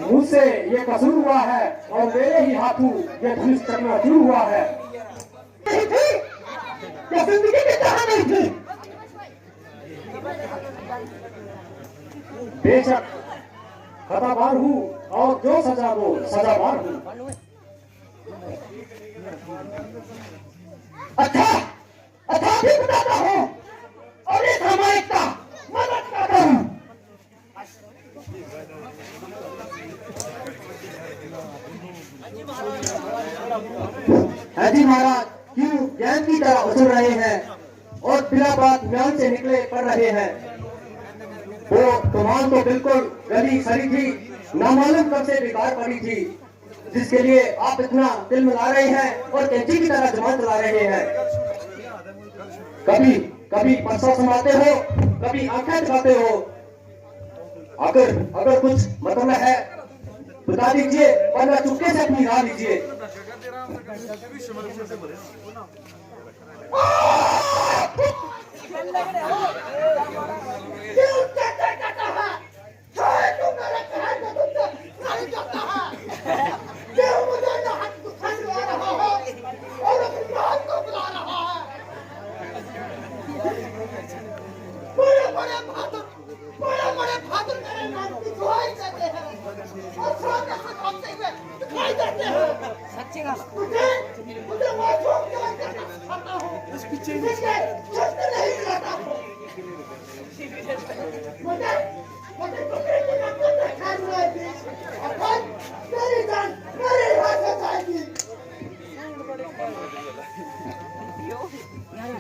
मुझसे ये कसूर हुआ है और मेरे ही हाथों ये धनुष चलना शुरू हुआ है। क्या जिंदगी की तरह नहीं थी? बेशक खताबार हूँ और जो सजा दो सजाबार हूँ। अच्छा अच्छा भी बताता हूँ और एक सामाजिक का मदद करता हूँ। हाजी महाराज क्यों ज्ञान की तरह उछल रहे हैं और बिना बात ज्ञान से निकले पड़ रहे हैं। वो कमान तो बिल्कुल गली सड़ी थी, नामालूम कब से बेकार पड़ी थी, जिसके लिए आप इतना दिल मिला रहे हैं और कैंची की तरह जमान चला रहे हैं। कभी कभी परसा समाते हो, कभी आंखें दिखाते हो। अगर कुछ मतलब है बता दीजिए वरना चुपके से अपनी राह लीजिए।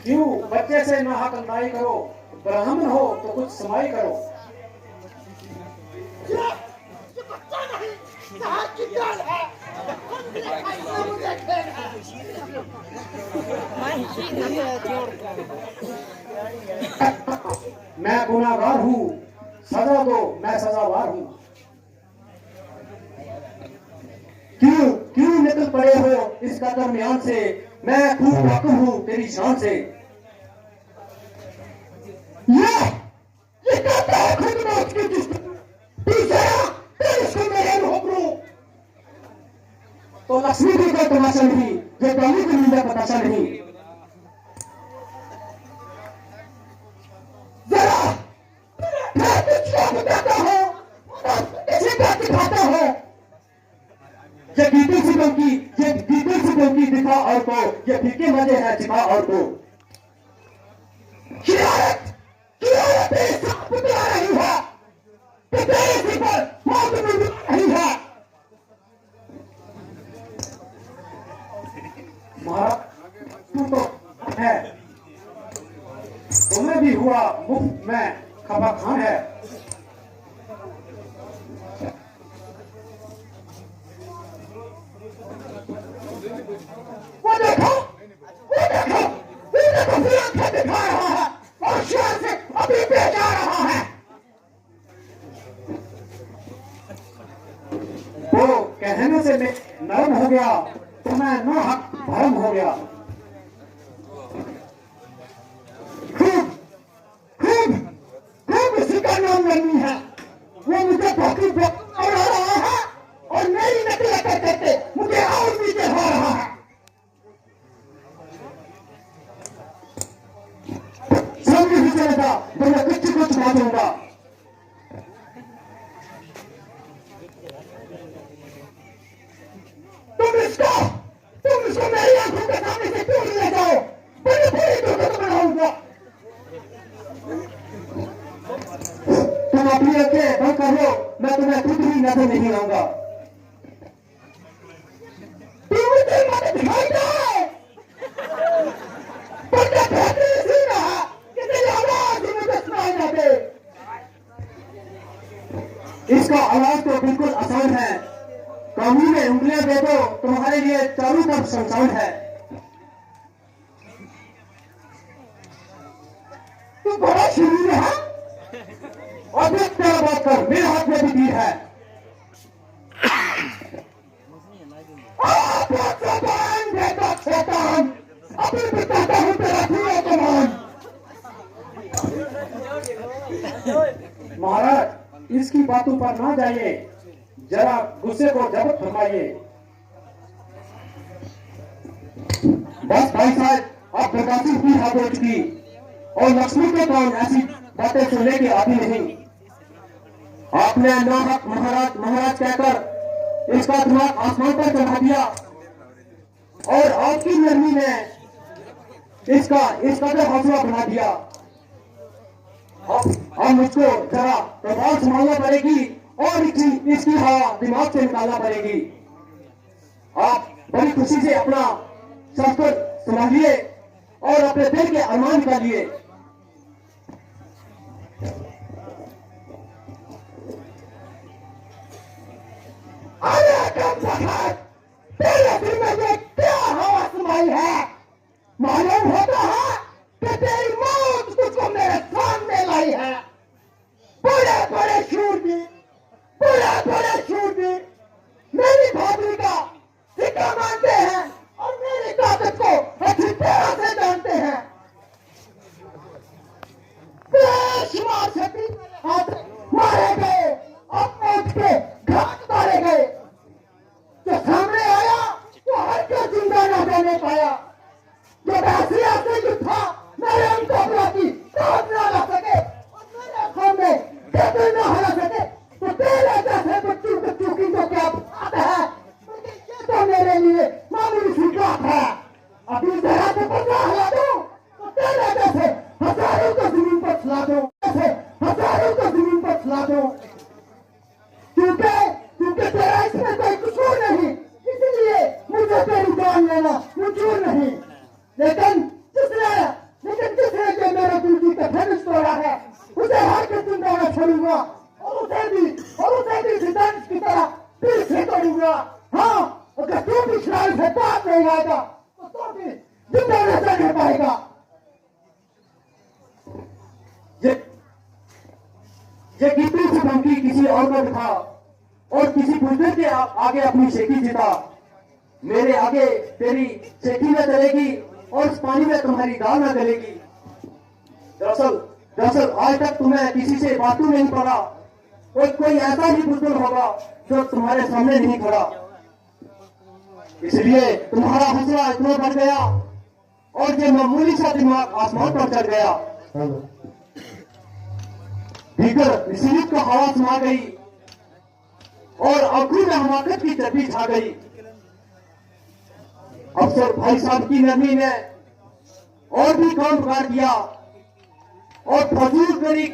क्यों बच्चे से ना हक अंदाई करो, ब्राह्मण हो तो कुछ समाई करो। ये बच्चा नहीं, कहाँ की जान है? मैं गुनाहगार हूँ, सजा दो मैं सजावार हूँ। क्यों क्यों निकल पड़े हो इस कदर म्यान से, मैं खूब वाकिफ हूँ तेरी शान से। ये कहता है खुद मौत की तो लक्ष्मी जी को तमाशा नहीं, ये गाली की निंदा बताशा नहीं। जरा बताता हो, इसी बात दिखाता हो। ये गीतों से की दिखा और को, ये फीके मजे हैं दिखा और को। बता रही है कि तेरे सिर पर मौत नहीं है। तू तो है, तुम्हें भी हुआ मुफ्त में खबा खान है। वो देखो दिखा रहा है और शहर से अभी पे जा रहा है। वो कहने से मैं नरम हो गया तो मैं नो हक भरम हो गया। खूब इसी का नाम लगनी है। वो मुझे भौंकी उड़ा रहा है और मेरी नकल करते मुझे और नीचे हो रहा है। सब नहीं चलेगा तो मैं कुछ मारूंगा। तुम इसको मेरी आंखों के सामने से क्यों ले जाओ? बड़ी बड़ी दुर्गत बनाऊंगा। तुम अपनी आंखें बंद कर लो, मैं तुम्हें खुद ही नजर नहीं आऊंगा। तुम मुझे मत दिखाई दे, इसका आवाज तो बिल्कुल आसान है। कानून में उंगलियां दे दो, तुम्हारे लिए चारों तरफ शमशान है। तू बड़ा शरीर है और फिर क्या बात कर, मेरे हाथ में भी तीर है। अभी बताता हूँ तेरा पूरा कमान। बातों पर ना जाइए, जरा गुस्से को जब्त फरमाइए। बस भाई साहब, आप प्रकाशित की हाथ हो चुकी और लक्ष्मी के कान ऐसी बातें सुनने की आदि नहीं। आपने नाहक महाराज महाराज कहकर इसका दिमाग आसमान पर चढ़ा दिया और आपकी नरमी ने इसका जो हौसला बढ़ा दिया। अब मुझको जरा प्रभाव संभालना पड़ेगी और इसकी हवा दिमाग से निकालना पड़ेगी। आप बड़ी खुशी से अपना शस्त्र संभालिए और अपने दिल के अरमान निकालिए। तेरे दिल में ये क्या हवा समाई है? मालूम होता है कि तेरी मौत तुझको मेरे सामने लाई है। बड़े बड़े शूरवीर मेरी भाभी का सिक्का मानते हैं और मेरी ताकत को अच्छी तरह से जानते हैं। बेशुमार शक्ति मेरे हाथ मारे गए और मौत के घाट उतारे गए। जो सामने आया वो हर के जिंदा न जाने पाया। जो राशिया से युद्ध था मेरे मुकाबला की साथ न ला सके और मेरे सामने कैसे न हरा सके, तो तेरे जैसे बच्चों की तो क्या बात है। ये तो मेरे लिए मामूली सी बात है। अभी जरा से पंजा हिला दो तो तेरे जैसे हजारों को जमीन पर खिला दो, हजारों को जमीन पर खिला दो। क्योंकि तेरा इसमें कोई कसूर नहीं, इसलिए मुझे तेरी जान लेना मंजूर नहीं। लेकिन जिसने जो मेरे दिल की तफरीश तोड़ा है उसे हर के जिंदा न छोड़ूंगा और उसे भी सिद्धांत की तरह पीठ से तोड़ूंगा। हाँ, अगर तू भी शराब से बात नहीं आएगा तो तू भी जिंदा न जाने पाएगा। ये कितनी सी धमकी किसी और को दिखा और किसी बुजुर्ग के आगे अपनी शेखी जीता। मेरे आगे तेरी शेखी न चलेगी और उस पानी में तुम्हारी दाल न गलेगी। दरअसल आज तक तुम्हें किसी से बातों नहीं पड़ा और कोई ऐसा ही बुजुर्ग होगा जो तुम्हारे सामने नहीं खड़ा। इसलिए तुम्हारा हौसला इतना बढ़ गया और ये मामूली सा दिमाग आसमान पर चढ़ गया। भीतर नसीब को हवा समा गई और आंखों में हमाकत की चर्बी छा गई। अफसर भाई साहब की नरमी ने और भी काम बिगाड़ दिया और फजूल मेरी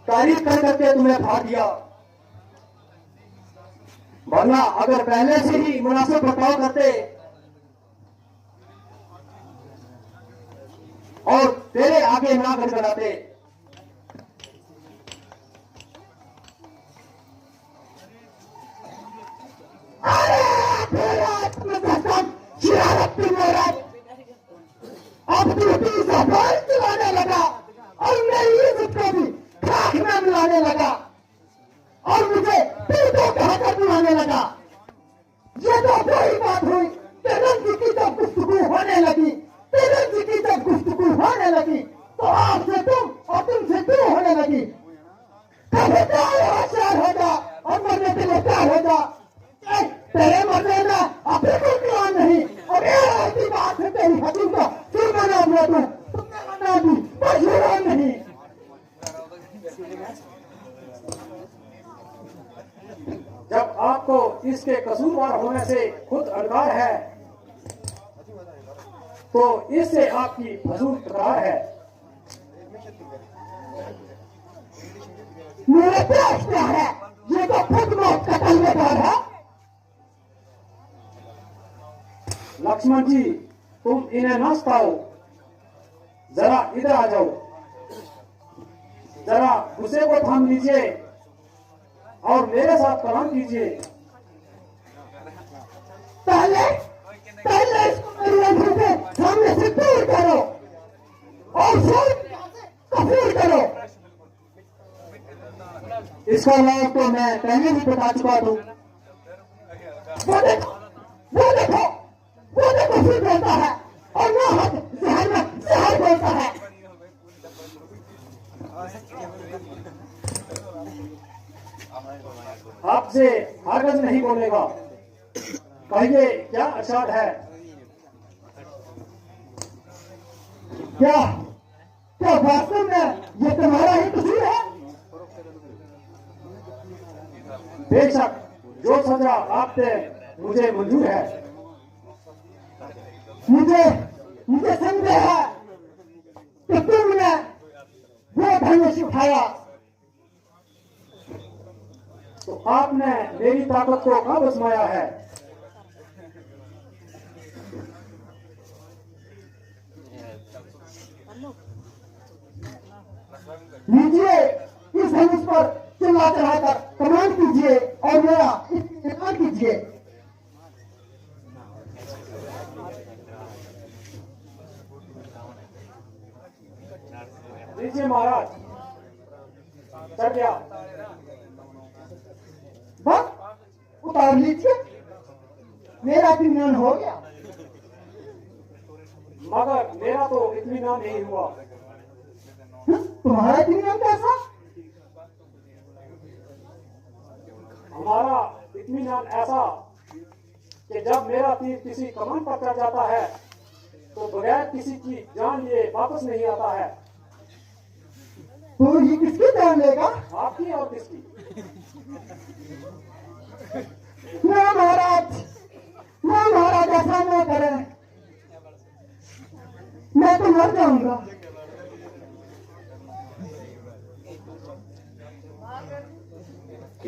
तारीफ कर करके तुम्हें भा दिया। वरना अगर पहले से ही मुनासिब बर्ताव करते और तेरे आगे ना गड़गड़ाते। अब तू चलाने लगा और मेरी इज्जत को भी खाक में मिलाने लगा और मुझे पीटों कहकर बुलाने लगा। ये तो कोई बात हुई तेरन जी की जब गुफ्तगू होने लगी, तो आपसे तुम और तुमसे तू होने लगी। कभी होशियार हो जा और मरने के लिए तैयार हो जा। तेरे मरने में अब बिल्कुल प्लान नहीं और ऐसी बात है तेरी हकीम का फिर मना हुआ तुमने मना दी मशहूर नहीं। जब आपको इसके कसूरवार होने से खुद अनकार है तो इससे आपकी फजूल तकरार है। मेरे पास क्या है? ये तो खुद मौत का तलबेदार है। लक्ष्मण जी, तुम इन्हें न सताओ, जरा इधर आ जाओ। जरा गुस्से को थाम लीजिए और मेरे साथ कलाम कीजिए। पहले इसको मेरी आंखों के सामने से दूर करो और कबूल करो। इसका नाम तो मैं पहले ही बता चुका हूँ। वो देखो फिर बोलता है और वो हाथ जहर बोलता है। आपसे हरगज नहीं बोलेगा। कहिए क्या अर्शाद है? क्या क्या वास्तव में ये तुम्हारा ही कसूर है? बेशक जो सजा आपने मुझे मंजूर है। मुझे संदेह है कि तुमने वो धनुष उठाया तो आपने मेरी ताकत को कब आजमाया है? लीजिए इस धनुष पर चिल्ला चढ़ाकर कमांड कीजिए और मेरा इत्मीनान कीजिए। लीजिए महाराज, चढ़ गया। बस उतार लीजिए, मेरा इत्मीनान हो गया। मगर मेरा तो इत्मीनान नहीं हुआ। तुम्हारा इत्मीनान कैसा? हमारा इत्मीनान ऐसा कि जब मेरा तीर किसी कमान पर चढ़ जाता है तो बगैर किसी की जान लिए वापस नहीं आता है। तो ये किसकी जान लेगा? आपकी और किसकी? ना महाराज ऐसा न करें, मैं तो मर जाऊंगा।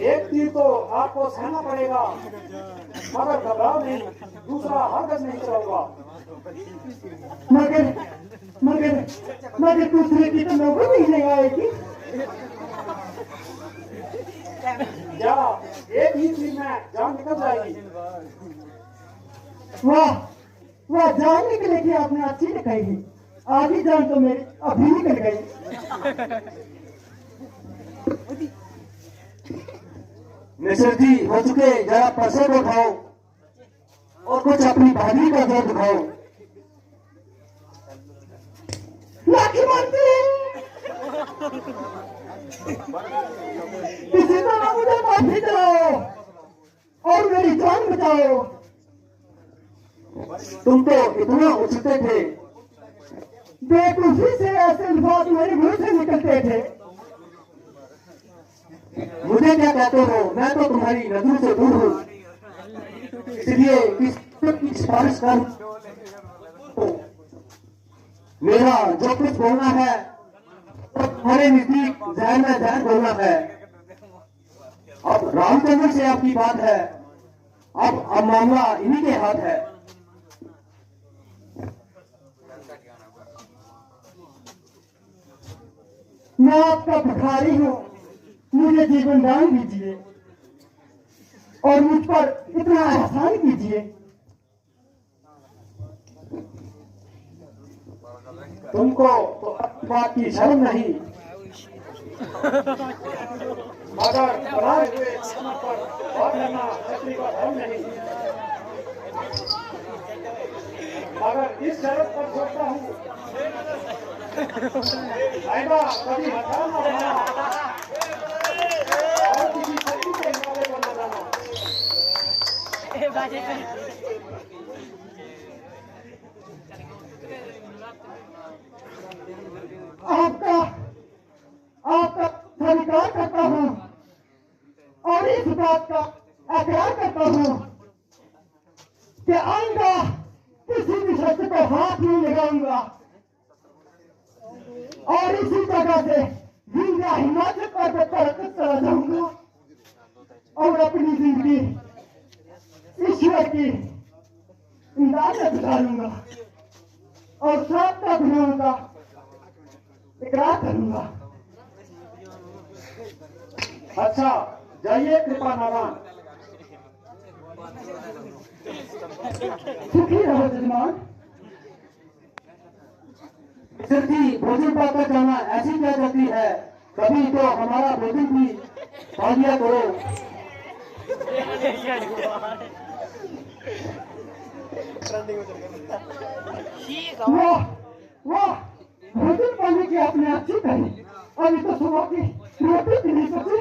एक तीर तो आपको सहना पड़ेगा, मगर घबराओ नहीं, दूसरा हरगज नहीं चलाऊंगा। मगर दूसरे की तो नौबत नहीं आएगी। या एक ही तीर में जान निकल जाएगी। वाह जान निकलेगी, आपने अच्छी दिखाई। आधी जान तो मेरी अभी निकल गई। मिश्र जी हो चुके, जरा पैसे को उठाओ और कुछ अपनी बहादुरी का जोर दिखाओ। लाठी मंत्री, किसी तरह मुझे माफी दिलाओ और मेरी जान बचाओ। तुम तो इतना उछलते थे, बेवकूफी से ऐसे अल्फाज मेरे मुंह से निकलते थे। मुझे क्या कहते हो? मैं तो तुम्हारी नजरों से दूर हूँ, इसलिए की सिफारिश कर। मेरा जो कुछ बोलना है तो तुम्हारे नजदीक जहन में जहन बोलना है। अब रामचंद्र से आपकी बात है, अब मामला इन्हीं के हाथ है। मैं आपका भिखारी हूँ, मुझे जीवन दान दीजिए और मुझ पर इतना एहसान कीजिए। तुमको तो बात की शर्म नहीं, मगर बनाए हुए दुश्मन पर वार करना क्षत्रिय का धर्म नहीं। मगर इस शर्त पर सोचता हूँ, आएगा कभी हथियार न बनाना और किसी शक्ति के हिमालय पर न जाना। आपका स्वीकार करता हूँ और इस बात का एतराज करता हूँ कि आइंदा किसी भी शख्स को हाथ नहीं लगाऊंगा और इसी जगह से जिंदा हिमाचल पर्वत पर चला जाऊंगा और अपनी जिंदगी ईश्वर की इमदाद में गुजारूंगा और सात गुनाहों का इकरार करूंगा। अच्छा जाइए कृपा नारायण। सुखी रहो जजमान। मिश्र जी भोजन पाकर जाना ऐसी क्या जाती है, कभी तो हमारा भोजन भी खा लिया करो। वाह भोजन पाने की आपने अच्छी कही। अभी तो सुबह की रोटी भी नहीं सोची।